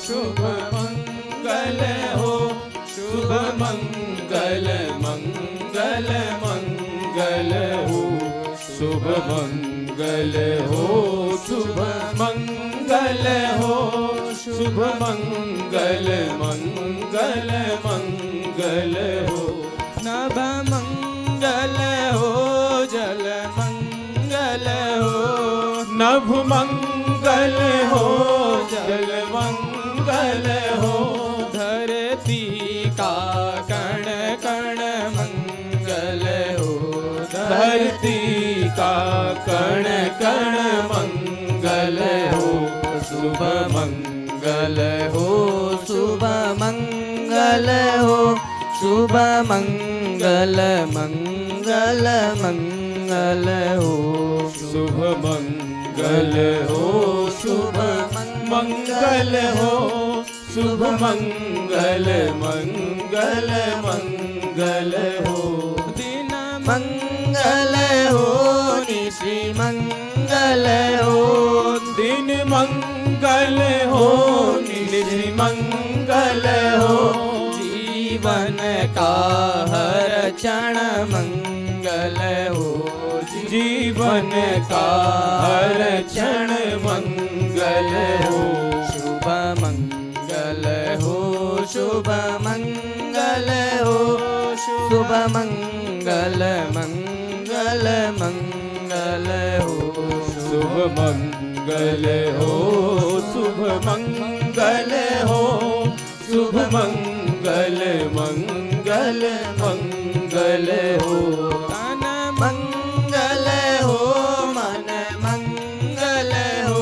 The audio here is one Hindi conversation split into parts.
शुभ मंगल हो, शुभ मंगल मंगल मंगल हो, शुभ मंगल हो, शुभ मंगल हो, शुभ मंगल मंगल मंगल हो, नभ मंगल हो, जल मंगल हो, नभ मंगल हो, जल मंगल हो, धरती का कण कण मंगल हो, धरती का कण कण मंगल हो, शुभ मंगल हो, शुभ मंगल हो, शुभ मंगल मंगल मंगल हो, शुभ मंगल हो, शुभ मंगल हो, शुभ मंगल मंगल मंगल हो, दिन मंगल हो, निशि मंगल हो, दिन मंगल हो, निशि मंगल हो, जीवन का हर क्षण मंगल हो, जीवन का हर क्षण मंगल हो, शुभ मंगल हो, शुभ मंगल हो, शुभ मंगल मंगल मंगल हो, शुभ मंगल हो, शुभ मंगल हो, शुभ मंगल मंगल मंगल हो, तन मंगल हो, मन मंगल हो,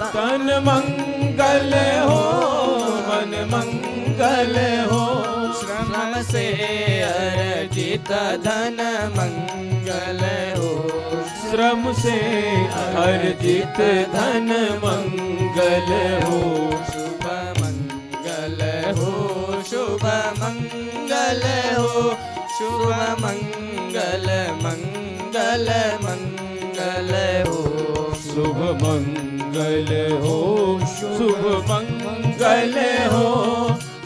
तन मंगल हो, मन मंगल हो, श्रम से अर्जित धन मंगल हो, श्रम से अर्जित धन मंगल हो, शुभ मंगल हो, शुभ मंगल हो, शुभ मंगल मंगल मंगल हो, शुभ मंगल हो, शुभ मंगल हो,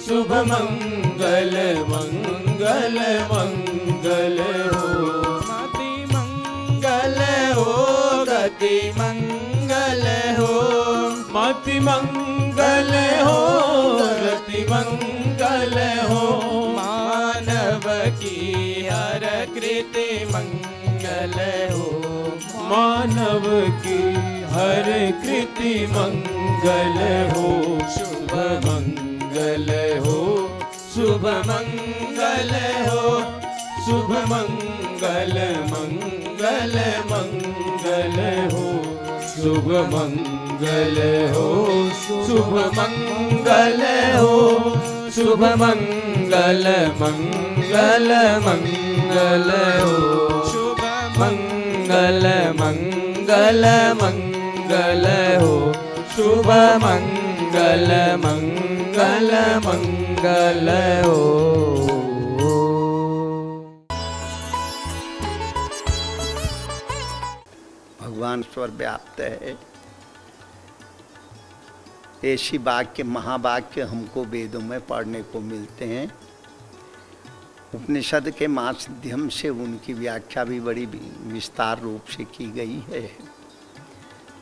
शुभ मंगल मंगल मंगल हो, मति मंगल हो, गति मंगल हो, मति मंगल हो, गति मंगल हो, मानव की हर कृति मंगल हो, मानव की हर कृति मंगल हो, शुभ मंगल हो, शुभ मंगल हो, शुभ मंगल मंगल मंगल हो, शुभ मंगल हो, शुभ मंगल हो, शुभ मंगल मंगल मंगल हो, शुभ मंगल मंगल मंगल हो, शुभ मंगल मंगल मंगल हो। भगवान ईश्वर व्याप्त है। ऐसी वाक्य महावाक्य हमको वेदों में पढ़ने को मिलते हैं। उपनिषद के माध्यम से उनकी व्याख्या भी बड़ी विस्तार रूप से की गई है।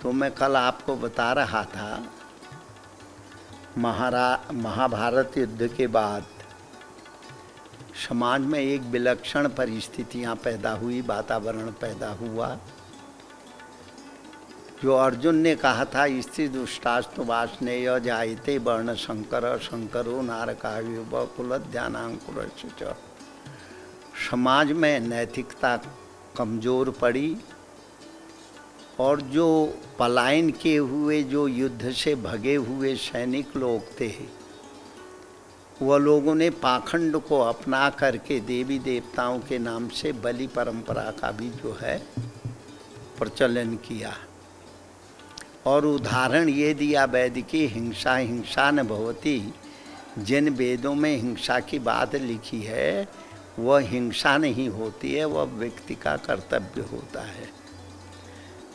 तो मैं कल आपको बता रहा था, महाभारत युद्ध के बाद समाज में एक विलक्षण परिस्थितियां पैदा हुई, वातावरण पैदा हुआ। जो अर्जुन ने कहा था, स्त्री दुष्टास्तु वासनेय जायते वर्ण शंकर शंकरो नारकायुव कुलध्यानांकुरश्च। समाज में नैतिकता कमज़ोर पड़ी और जो पलायन किए हुए, जो युद्ध से भगे हुए सैनिक लोग थे, वह लोगों ने पाखंड को अपना करके देवी देवताओं के नाम से बलि परंपरा का भी जो है प्रचलन किया। और उदाहरण ये दिया वेद की, हिंसा हिंसा न भवति। जिन वेदों में हिंसा की बात लिखी है वह हिंसा नहीं होती है, वह व्यक्ति का कर्तव्य होता है।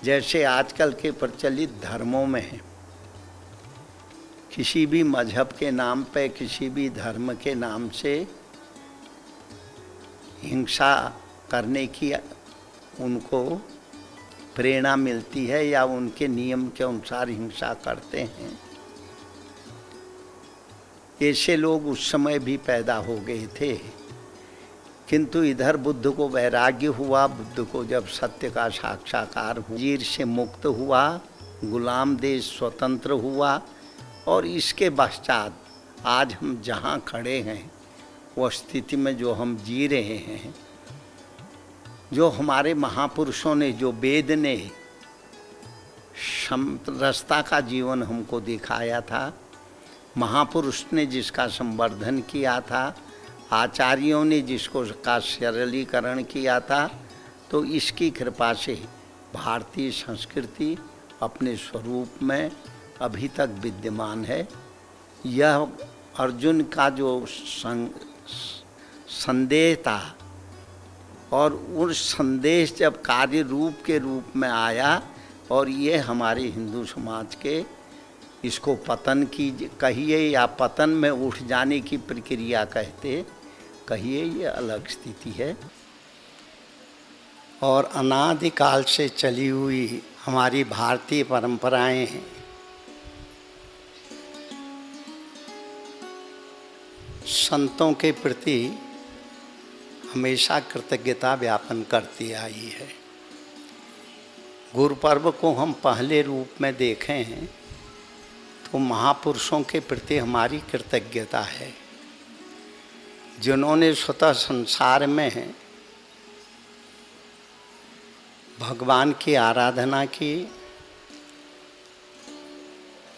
जैसे आजकल के प्रचलित धर्मों में किसी भी मजहब के नाम पे, किसी भी धर्म के नाम से हिंसा करने की उनको प्रेरणा मिलती है या उनके नियम के अनुसार हिंसा करते हैं। ऐसे लोग उस समय भी पैदा हो गए थे, किंतु इधर बुद्ध को वैराग्य हुआ, बुद्ध को जब सत्य का साक्षात्कार जंजीर से मुक्त हुआ, गुलाम देश स्वतंत्र हुआ, और इसके पश्चात आज हम जहाँ खड़े हैं वह स्थिति में जो हम जी रहे हैं, जो हमारे महापुरुषों ने, जो वेद ने समरसता का जीवन हमको दिखाया था, महापुरुष ने जिसका संवर्धन किया था, आचार्यों ने जिसको का सरलीकरण किया था, तो इसकी कृपा से भारतीय संस्कृति अपने स्वरूप में अभी तक विद्यमान है। यह अर्जुन का जो संदेश था, और उस संदेश जब कार्य रूप के रूप में आया, और ये हमारे हिंदू समाज के इसको पतन की कहिए या पतन में उठ जाने की प्रक्रिया कहते कहिए, ये अलग स्थिति है। और अनादिकाल से चली हुई हमारी भारतीय परंपराएं संतों के प्रति हमेशा कृतज्ञता ज्ञापन करती आई है। गुरु पर्व को हम पहले रूप में देखें तो महापुरुषों के प्रति हमारी कृतज्ञता है, जिन्होंने स्वतः संसार में भगवान की आराधना की,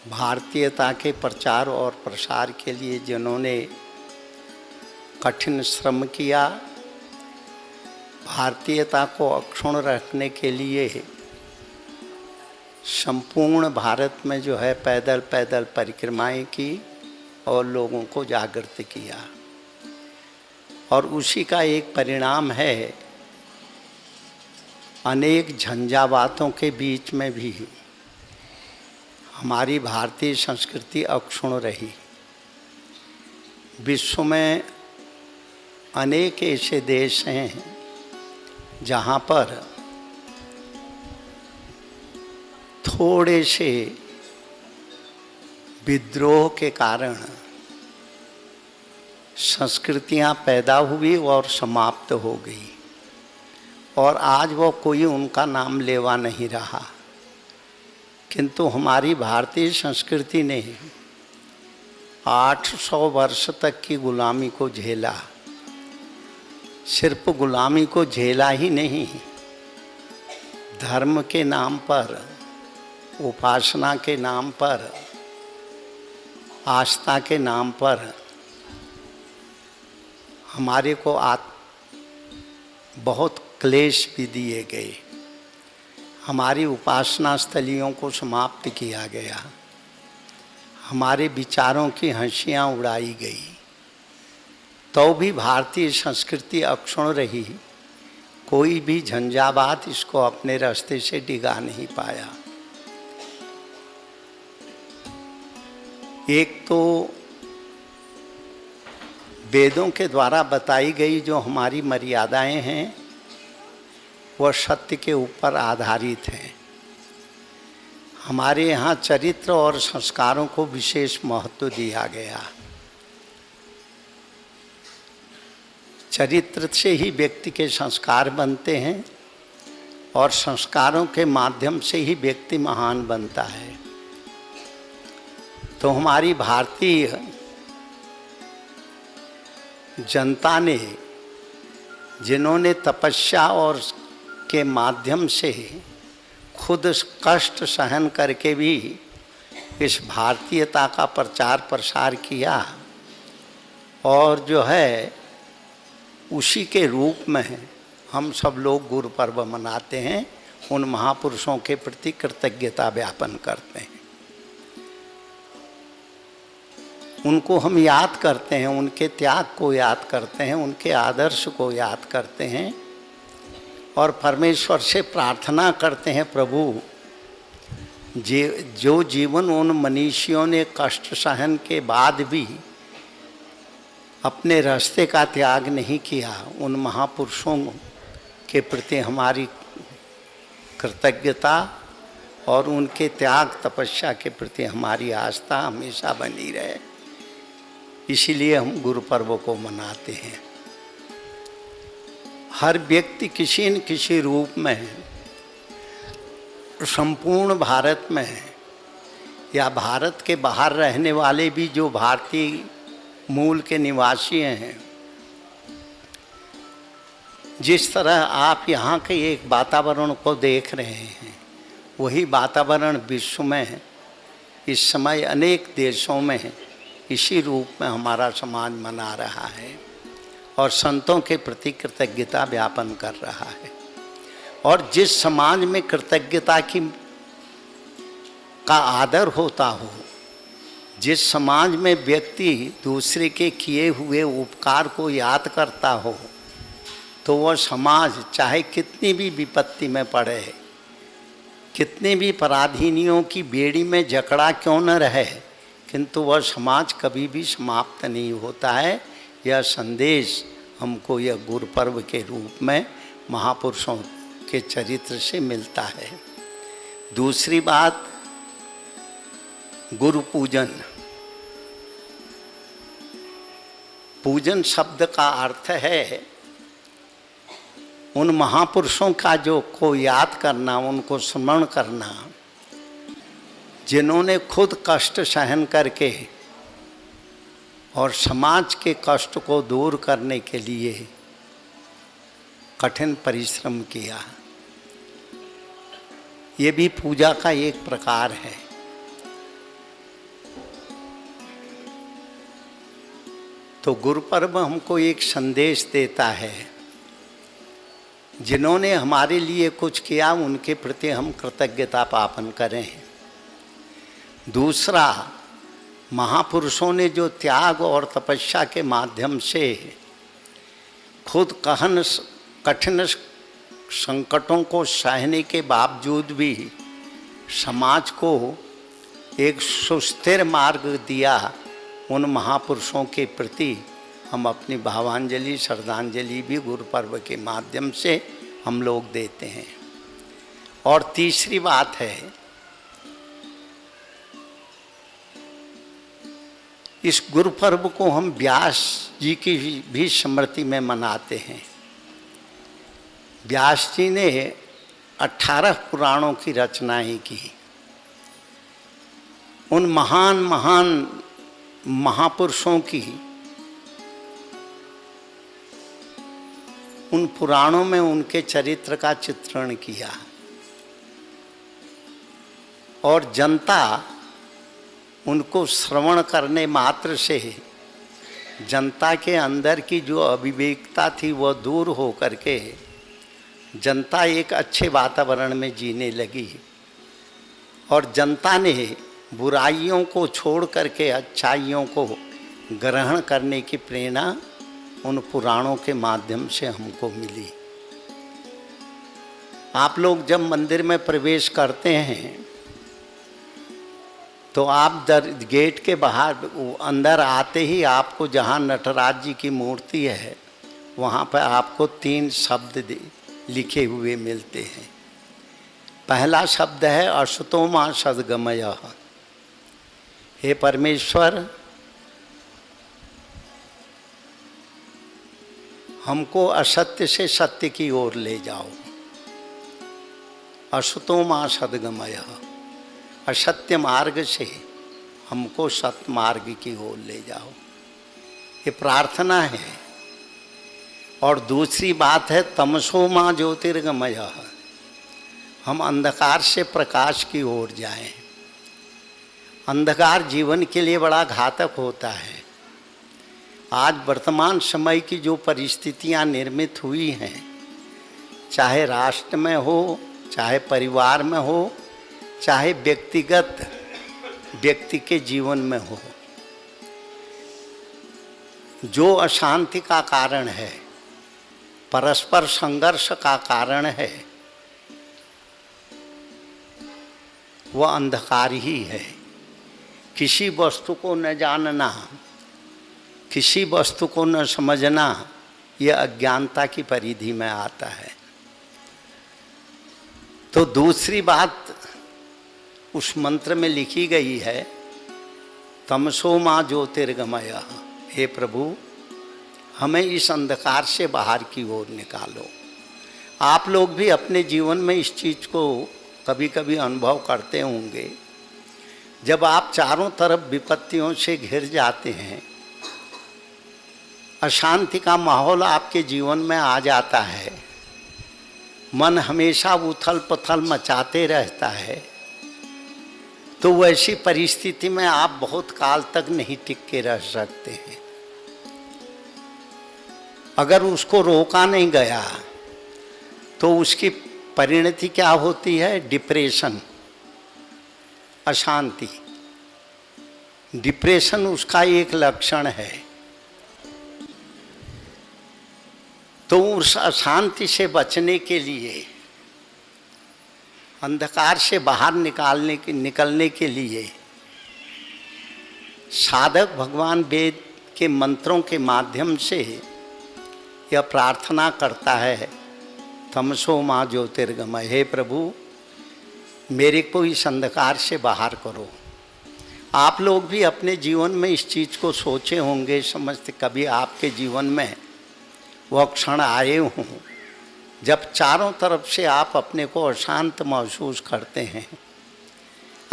भारतीयता के प्रचार और प्रसार के लिए जिन्होंने कठिन श्रम किया, भारतीयता को अक्षुण्ण रखने के लिए संपूर्ण भारत में जो है पैदल पैदल परिक्रमाएं की और लोगों को जागृत किया। और उसी का एक परिणाम है, अनेक झंझावातों के बीच में भी हमारी भारतीय संस्कृति अक्षुण्ण रही। विश्व में अनेक ऐसे देश हैं जहाँ पर थोड़े से विद्रोह के कारण संस्कृतियाँ पैदा हुई और समाप्त हो गई, और आज वो कोई उनका नाम लेवा नहीं रहा। किंतु हमारी भारतीय संस्कृति ने 800 वर्ष तक की गुलामी को झेला। सिर्फ गुलामी को झेला ही नहीं, धर्म के नाम पर, उपासना के नाम पर, आस्था के नाम पर हमारे को बहुत क्लेश भी दिए गए। हमारी उपासना स्थलियों को समाप्त किया गया, हमारे विचारों की हंसियाँ उड़ाई गई, तो भी भारतीय संस्कृति अक्षुण्ण रही। कोई भी झंझावात इसको अपने रास्ते से डिगा नहीं पाया। एक तो वेदों के द्वारा बताई गई जो हमारी मर्यादाएं हैं, वह सत्य के ऊपर आधारित हैं। हमारे यहाँ चरित्र और संस्कारों को विशेष महत्व दिया गया। चरित्र से ही व्यक्ति के संस्कार बनते हैं, और संस्कारों के माध्यम से ही व्यक्ति महान बनता है। तो हमारी भारतीय जनता ने, जिन्होंने तपस्या और के माध्यम से खुद कष्ट सहन करके भी इस भारतीयता का प्रचार प्रसार किया, और जो है उसी के रूप में हम सब लोग गुरु पर्व मनाते हैं, उन महापुरुषों के प्रति कृतज्ञता ज्ञापन करते हैं। उनको हम याद करते हैं, उनके त्याग को याद करते हैं, उनके आदर्श को याद करते हैं, और परमेश्वर से प्रार्थना करते हैं, प्रभु जो जीवन उन मनीषियों ने कष्ट सहन के बाद भी अपने रास्ते का त्याग नहीं किया, उन महापुरुषों के प्रति हमारी कृतज्ञता और उनके त्याग तपस्या के प्रति हमारी आस्था हमेशा बनी रहे। इसीलिए हम गुरु पर्व को मनाते हैं। हर व्यक्ति किसी न किसी रूप में संपूर्ण भारत में या भारत के बाहर रहने वाले भी जो भारतीय मूल के निवासी हैं, जिस तरह आप यहाँ के एक वातावरण को देख रहे हैं, वही वातावरण विश्व में इस समय अनेक देशों में इसी रूप में हमारा समाज मना रहा है और संतों के प्रति कृतज्ञता व्यापन कर रहा है। और जिस समाज में कृतज्ञता का आदर होता हो, जिस समाज में व्यक्ति दूसरे के किए हुए उपकार को याद करता हो, तो वह समाज चाहे कितनी भी विपत्ति में पड़े, कितनी भी पराधीनियों की बेड़ी में जकड़ा क्यों न रहे, किंतु वह समाज कभी भी समाप्त नहीं होता है। यह संदेश हमको यह गुरु पर्व के रूप में महापुरुषों के चरित्र से मिलता है। दूसरी बात, गुरु पूजन। पूजन शब्द का अर्थ है उन महापुरुषों का जो को याद करना, उनको स्मरण करना, जिन्होंने खुद कष्ट सहन करके और समाज के कष्ट को दूर करने के लिए कठिन परिश्रम किया। ये भी पूजा का एक प्रकार है। तो गुरु पर्व हमको एक संदेश देता है, जिन्होंने हमारे लिए कुछ किया उनके प्रति हम कृतज्ञता ज्ञापन करें। दूसरा, महापुरुषों ने जो त्याग और तपस्या के माध्यम से खुद कठिन संकटों को सहने के बावजूद भी समाज को एक सुस्थिर मार्ग दिया, उन महापुरुषों के प्रति हम अपनी भावांजलि श्रद्धांजलि भी गुरु पर्व के माध्यम से हम लोग देते हैं। और तीसरी बात है, इस गुरु पर्व को हम व्यास जी की भी स्मृति में मनाते हैं। व्यास जी ने 18 पुराणों की रचनाएं की। उन महान महान महापुरुषों की उन पुराणों में उनके चरित्र का चित्रण किया और जनता उनको श्रवण करने मात्र से जनता के अंदर की जो अविवेकता थी वह दूर हो करके जनता एक अच्छे वातावरण में जीने लगी और जनता ने बुराइयों को छोड़ करके अच्छाइयों को ग्रहण करने की प्रेरणा उन पुराणों के माध्यम से हमको मिली। आप लोग जब मंदिर में प्रवेश करते हैं तो आप गेट के बाहर अंदर आते ही आपको जहाँ नटराज जी की मूर्ति है वहाँ पर आपको 3 शब्द लिखे हुए मिलते हैं। पहला शब्द है अशुतो मां सद्गमय। हे परमेश्वर, हमको असत्य से सत्य की ओर ले जाओ। अशुतो मां सद्गमय, असत्य मार्ग से हमको सत्य मार्ग की ओर ले जाओ, ये प्रार्थना है। और दूसरी बात है तमसो मां ज्योतिर्गमय, हम अंधकार से प्रकाश की ओर जाएं। अंधकार जीवन के लिए बड़ा घातक होता है। आज वर्तमान समय की जो परिस्थितियां निर्मित हुई हैं, चाहे राष्ट्र में हो, चाहे परिवार में हो, चाहे व्यक्तिगत व्यक्ति के जीवन में हो, जो अशांति का कारण है, परस्पर संघर्ष का कारण है, वह अंधकार ही है। किसी वस्तु को न जानना, किसी वस्तु को न समझना, यह अज्ञानता की परिधि में आता है। तो दूसरी बात उस मंत्र में लिखी गई है, तमसो मां ज्योतिर्गमय। हे प्रभु, हमें इस अंधकार से बाहर की ओर निकालो। आप लोग भी अपने जीवन में इस चीज़ को कभी कभी अनुभव करते होंगे। जब आप चारों तरफ विपत्तियों से घिर जाते हैं, अशांति का माहौल आपके जीवन में आ जाता है, मन हमेशा उथल पुथल मचाते रहता है, तो वैसी परिस्थिति में आप बहुत काल तक नहीं टिक के रह सकते हैं। अगर उसको रोका नहीं गया तो उसकी परिणति क्या होती है? डिप्रेशन, अशांति। डिप्रेशन उसका एक लक्षण है। तो उस अशांति से बचने के लिए, अंधकार से बाहर निकलने के लिए साधक भगवान वेद के मंत्रों के माध्यम से यह प्रार्थना करता है, तमसो मां ज्योतिर्गमय। हे प्रभु, मेरे को इस अंधकार से बाहर करो। आप लोग भी अपने जीवन में इस चीज़ को सोचे होंगे, समझते, कभी आपके जीवन में वह क्षण आए हों जब चारों तरफ से आप अपने को अशांत महसूस करते हैं,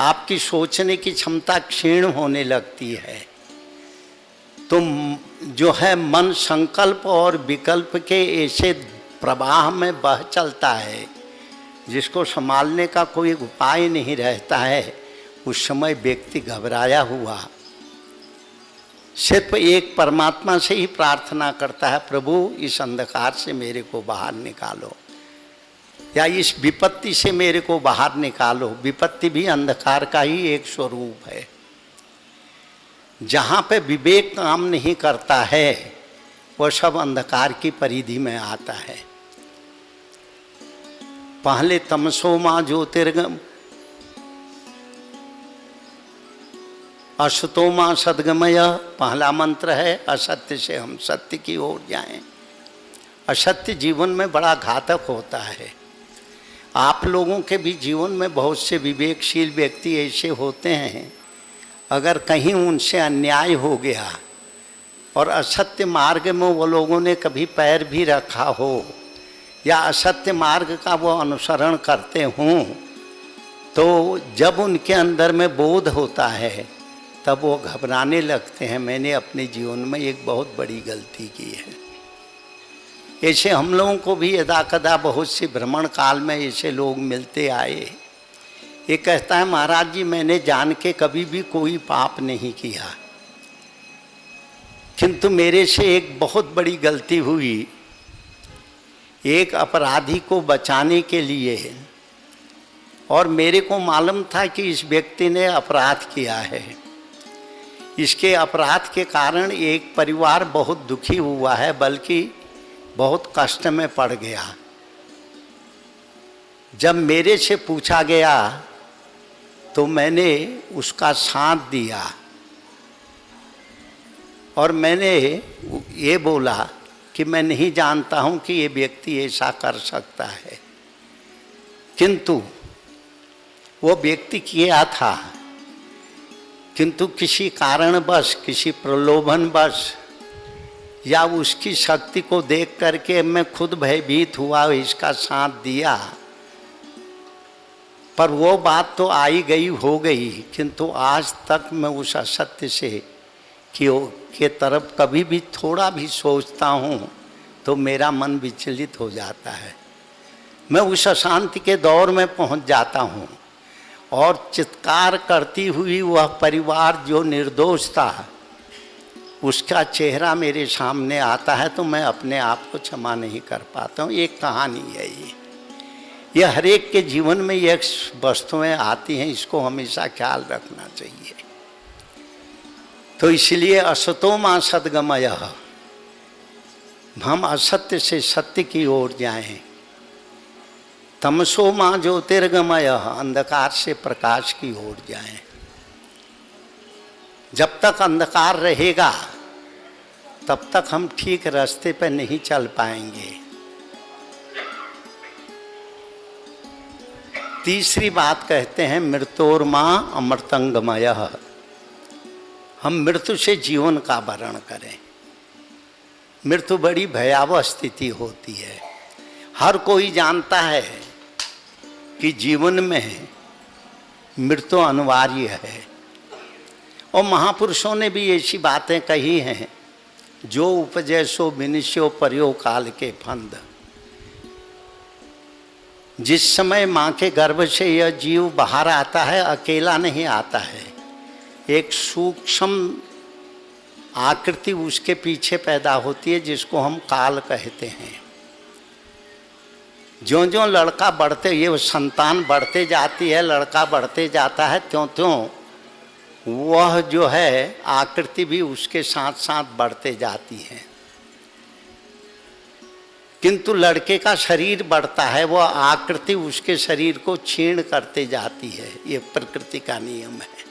आपकी सोचने की क्षमता क्षीण होने लगती है, तो जो है मन संकल्प और विकल्प के ऐसे प्रवाह में बह चलता है जिसको संभालने का कोई उपाय नहीं रहता है। उस समय व्यक्ति घबराया हुआ सिर्फ एक परमात्मा से ही प्रार्थना करता है, प्रभु इस अंधकार से मेरे को बाहर निकालो, या इस विपत्ति से मेरे को बाहर निकालो। विपत्ति भी अंधकार का ही एक स्वरूप है। जहाँ पे विवेक काम नहीं करता है वह सब अंधकार की परिधि में आता है। पहले तमसो मां ज्योतिर्गम, असतो मां सद्गमय पहला मंत्र है। असत्य से हम सत्य की ओर जाएं। असत्य जीवन में बड़ा घातक होता है। आप लोगों के भी जीवन में बहुत से विवेकशील व्यक्ति ऐसे होते हैं, अगर कहीं उनसे अन्याय हो गया और असत्य मार्ग में वो लोगों ने कभी पैर भी रखा हो या असत्य मार्ग का वो अनुसरण करते हों, तो जब उनके अंदर में बोध होता है तब वो घबराने लगते हैं, मैंने अपने जीवन में एक बहुत बड़ी गलती की है। ऐसे हम लोगों को भी यदा कदा बहुत सी भ्रमण काल में ऐसे लोग मिलते आए। ये कहता है, महाराज जी मैंने जान के कभी भी कोई पाप नहीं किया, किंतु मेरे से एक बहुत बड़ी गलती हुई। एक अपराधी को बचाने के लिए, और मेरे को मालूम था कि इस व्यक्ति ने अपराध किया है, इसके अपराध के कारण एक परिवार बहुत दुखी हुआ है, बल्कि बहुत कष्ट में पड़ गया। जब मेरे से पूछा गया तो मैंने उसका साथ दिया और मैंने ये बोला कि मैं नहीं जानता हूँ कि ये व्यक्ति ऐसा कर सकता है, किंतु वो व्यक्ति किया था, किंतु किसी कारणवश, किसी प्रलोभनवश या उसकी शक्ति को देख करके मैं खुद भयभीत हुआ, इसका साथ दिया। पर वो बात तो आई गई हो गई, किंतु आज तक मैं उस असत्य से के तरफ कभी भी थोड़ा भी सोचता हूँ तो मेरा मन विचलित हो जाता है। मैं उस अशांति के दौर में पहुँच जाता हूँ और चित्कार करती हुई वह परिवार जो निर्दोष था, उसका चेहरा मेरे सामने आता है तो मैं अपने आप को क्षमा नहीं कर पाता हूँ। एक कहानी है ये हर एक के जीवन में ये वस्तुएं आती हैं, इसको हमेशा ख्याल रखना चाहिए। तो इसलिए असतो मां सद्गमय, हम असत्य से सत्य की ओर जाएं। तमसो माँ ज्योतिर्गमय, अंधकार से प्रकाश की ओर जाएं। जब तक अंधकार रहेगा तब तक हम ठीक रास्ते पर नहीं चल पाएंगे। तीसरी बात कहते हैं मृत्योर्मा अमृतंगमय, हम मृत्यु से जीवन का वर्ण करें। मृत्यु बड़ी भयावह स्थिति होती है। हर कोई जानता है कि जीवन में मृत्यु अनिवार्य है, और महापुरुषों ने भी ऐसी बातें कही हैं, जो उपजय सो विनिश्यो पर्यो काल के फंद। जिस समय माँ के गर्भ से यह जीव बाहर आता है, अकेला नहीं आता है, एक सूक्ष्म आकृति उसके पीछे पैदा होती है, जिसको हम काल कहते हैं। ज्यों ज्यों लड़का बढ़ते, ये संतान बढ़ते जाती है, लड़का बढ़ते जाता है, त्यों त्यों वह जो है आकृति भी उसके साथ साथ बढ़ते जाती है। किंतु लड़के का शरीर बढ़ता है, वह आकृति उसके शरीर को क्षीण करते जाती है। ये प्रकृति का नियम है।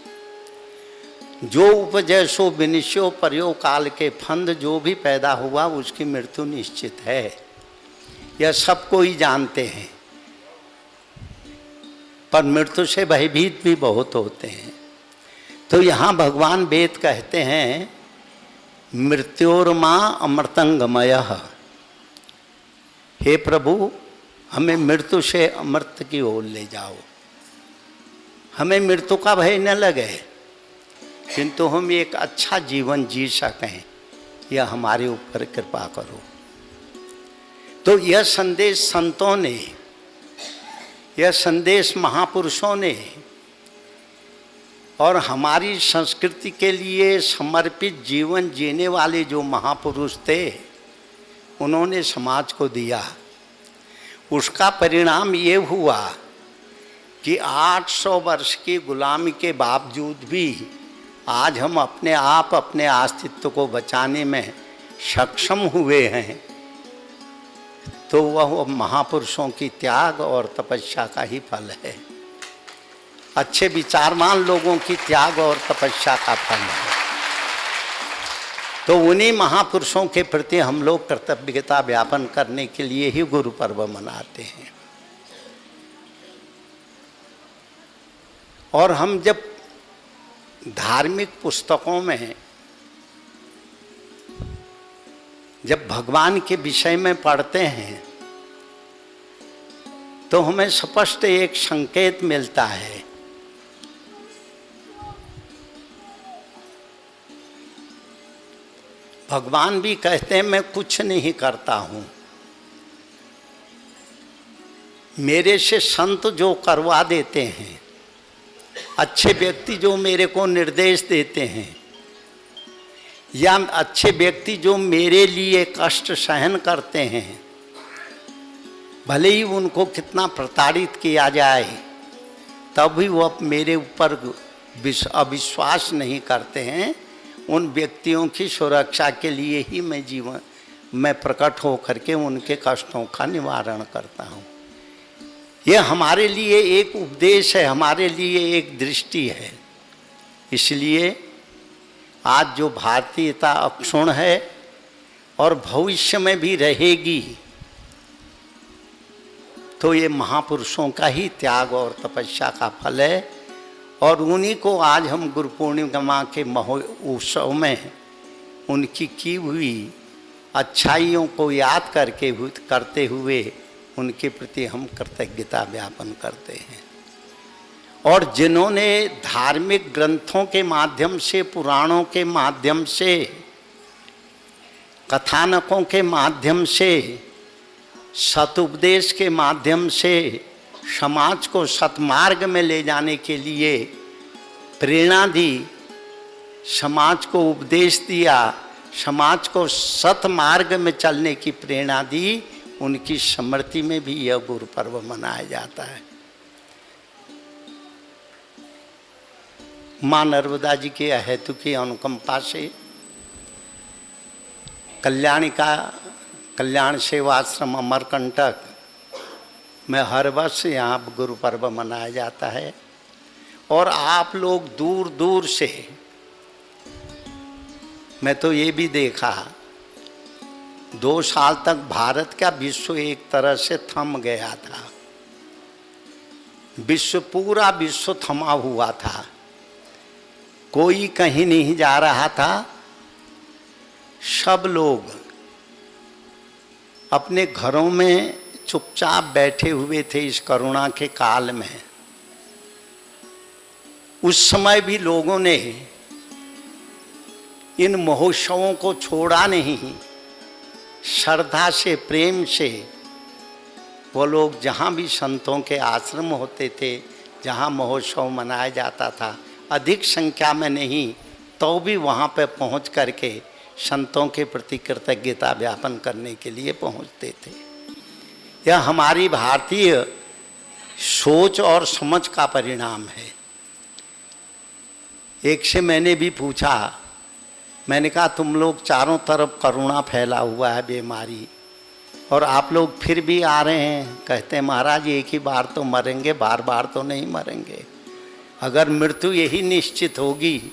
जो उपजय सो विनिश्यो पर्यो काल के फंद, जो भी पैदा हुआ उसकी मृत्यु निश्चित है। यह सब कोई जानते हैं, पर मृत्यु से भयभीत भी बहुत होते हैं। तो यहाँ भगवान वेद कहते हैं मृत्योर्मा अमृतंगमय, हे प्रभु हमें मृत्यु से अमृत की ओर ले जाओ। हमें मृत्यु का भय न लगे, किंतु हम एक अच्छा जीवन जी सकें, यह हमारे ऊपर कृपा करो। तो यह संदेश संतों ने, यह संदेश महापुरुषों ने और हमारी संस्कृति के लिए समर्पित जीवन जीने वाले जो महापुरुष थे, उन्होंने समाज को दिया। उसका परिणाम ये हुआ कि 800 वर्ष की गुलामी के बावजूद भी आज हम अपने आप अपने अस्तित्व को बचाने में सक्षम हुए हैं। तो वह महापुरुषों की त्याग और तपस्या का ही फल है। अच्छे विचारवान लोगों की त्याग और तपस्या का फल है। तो उन्हीं महापुरुषों के प्रति हम लोग कर्तव्यता व्यापन करने के लिए ही गुरु पर्व मनाते हैं। और हम जब धार्मिक पुस्तकों में जब भगवान के विषय में पढ़ते हैं, तो हमें स्पष्ट एक संकेत मिलता है। भगवान भी कहते हैं मैं कुछ नहीं करता हूँ, मेरे से संत जो करवा देते हैं, अच्छे व्यक्ति जो मेरे को निर्देश देते हैं, या अच्छे व्यक्ति जो मेरे लिए कष्ट सहन करते हैं, भले ही उनको कितना प्रताड़ित किया जाए, तब भी वो मेरे ऊपर अविश्वास नहीं करते हैं। उन व्यक्तियों की सुरक्षा के लिए ही मैं प्रकट हो करके उनके कष्टों का निवारण करता हूँ। यह हमारे लिए एक उपदेश है, हमारे लिए एक दृष्टि है। इसलिए आज जो भारतीयता अक्षुण्ण है और भविष्य में भी रहेगी, तो ये महापुरुषों का ही त्याग और तपस्या का फल है। और उन्हीं को आज हम गुरु पूर्णिमा के उत्सव में उनकी की हुई अच्छाइयों को याद करते हुए उनके प्रति हम कृतज्ञता ज्ञापन करते हैं। और जिन्होंने धार्मिक ग्रंथों के माध्यम से, पुराणों के माध्यम से, कथानकों के माध्यम से, सतुपदेश के माध्यम से समाज को सतमार्ग में ले जाने के लिए प्रेरणा दी, समाज को उपदेश दिया, समाज को सतमार्ग में चलने की प्रेरणा दी, उनकी स्मृति में भी यह गुरु पर्व मनाया जाता है। माँ नर्मदा जी के अहेतु की अनुकंपा से कल्याण सेवाश्रम अमरकंटक मैं हर वर्ष यहाँ गुरु पर्व मनाया जाता है और आप लोग दूर दूर से, मैं तो ये भी देखा 2 साल तक भारत का विश्व एक तरह से थम गया था, पूरा विश्व थमा हुआ था, कोई कहीं नहीं जा रहा था, सब लोग अपने घरों में चुपचाप बैठे हुए थे इस कोरोना के काल में। उस समय भी लोगों ने इन महोत्सवों को छोड़ा नहीं, श्रद्धा से, प्रेम से वो लोग जहाँ भी संतों के आश्रम होते थे, जहाँ महोत्सव मनाया जाता था, अधिक संख्या में नहीं तो भी वहाँ पे पहुँच करके संतों के प्रति कृतज्ञता ज्ञापन करने के लिए पहुँचते थे। यह हमारी भारतीय सोच और समझ का परिणाम है। एक से मैंने भी पूछा, मैंने कहा तुम लोग चारों तरफ कोरोना फैला हुआ है बीमारी, और आप लोग फिर भी आ रहे हैं। कहते हैं महाराज एक ही बार तो मरेंगे, बार बार तो नहीं मरेंगे। अगर मृत्यु यही निश्चित होगी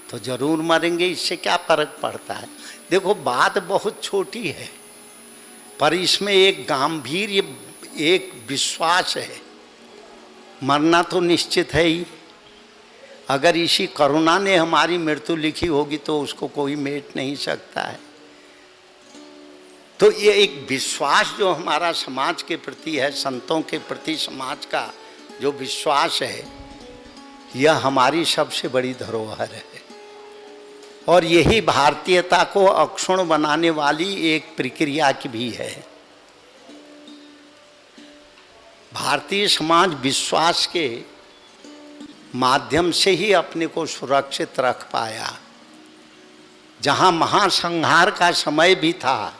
तो जरूर मरेंगे, इससे क्या फर्क पड़ता है। देखो बात बहुत छोटी है, पर इसमें एक गांभीर्य, एक विश्वास है। मरना तो निश्चित है ही। अगर इसी कोरोना ने हमारी मृत्यु लिखी होगी तो उसको कोई मेट नहीं सकता है। तो ये एक विश्वास जो हमारा समाज के प्रति है, संतों के प्रति समाज का जो विश्वास है, यह हमारी सबसे बड़ी धरोहर है। और यही भारतीयता को अक्षुण्ण बनाने वाली एक प्रक्रिया की भी है। भारतीय समाज विश्वास के माध्यम से ही अपने को सुरक्षित रख पाया। जहाँ महासंहार का समय भी था,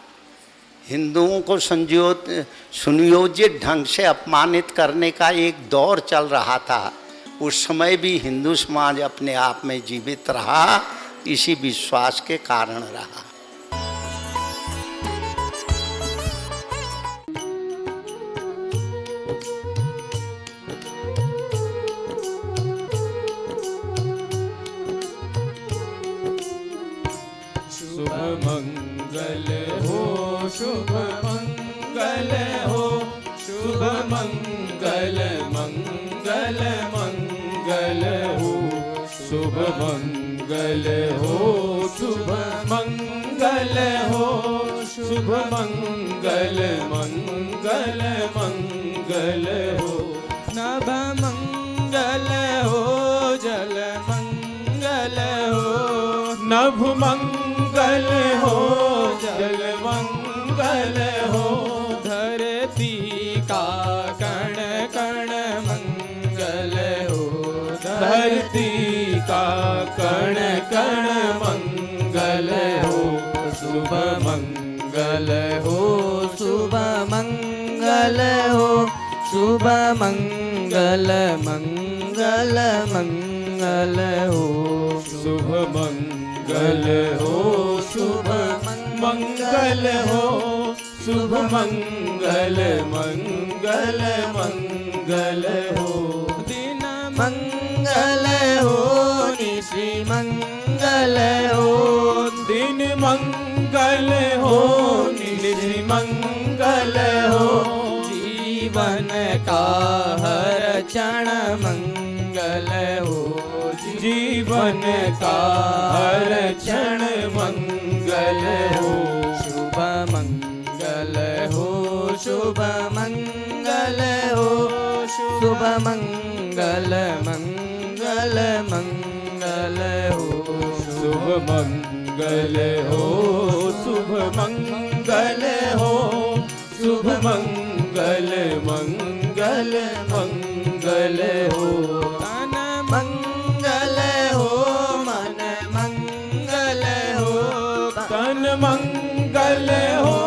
हिंदुओं को सुनियोजित ढंग से अपमानित करने का एक दौर चल रहा था, उस समय भी हिंदू समाज अपने आप में जीवित रहा, इसी विश्वास के कारण रहा। शुभ मंगल हो, शुभ मंगल हो, शुभ मंगल, मंगल मंगल हो, शुभ मंगल हो, शुभ मंगल हो, शुभ मंगल, मंगल मंगल हो। नभ मंगल हो, जल मंगल हो, नभ मंगल हो, जल मंगल हो, धरती का कण कण मंगल हो, धरती का कण कण मंगल हो, शुभ मंगल हो, शुभ मंगल हो, शुभ मंगल, मंगल मंगल हो, शुभ मंगल हो, शुभ मंगल हो, शुभ मंगल, मंगल मंगल हो। दिन मंगल हो, निशि मंगल हो, दिन मंगल हो, निशि मंगल हो, जीवन का हर क्षण मंगल हो, जीवन का हर क्षण मंगल हो, शुभ मंगल हो, शुभ मंगल हो, शुभ मंगल, मंगल मंगल हो, शुभ मंगल हो, शुभ मंगल हो, शुभ मंगल, मंगल मंगल हो। तन मंगल हो, मन मंगल हो, तन मंगल हो,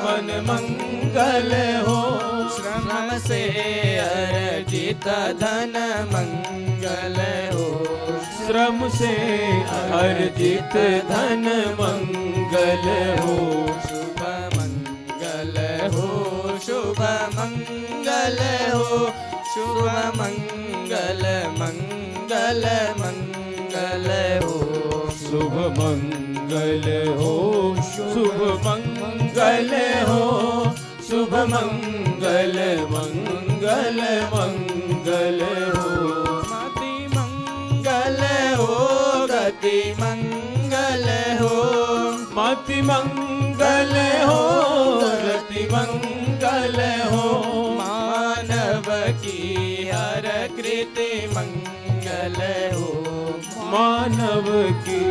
मन मंगल हो, श्रम से अर्जित धन मंगल हो, श्रम से अर्जित धन मंगल हो, शुभ मंगल हो, शुभ मंगल हो शुभ मंगल मंगल मंगल हो शुभ मंगल हो शुभ मंगल हो शुभ मंगल मंगल मंगल हो मति मंगल हो गति मंगल हो मति मंगल हो गति मंगल हो मानव की हर कृति मंगल हो मानव की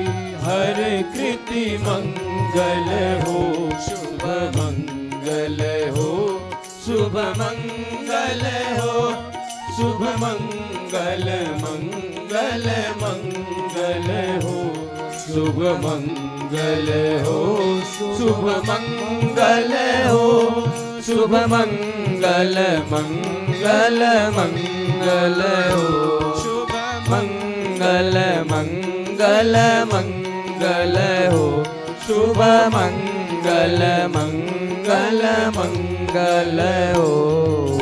हर कृति मंगल हो शुभ मंगल हो शुभ मंगल हो शुभ मंगल मंगल मंगल हो शुभ मंगल हो शुभ मंगल हो शुभ मंगल मंगल मंगल हो शुभ मंगल मंगल मंगल हो शुभ मंगल मंगल मंगल हो।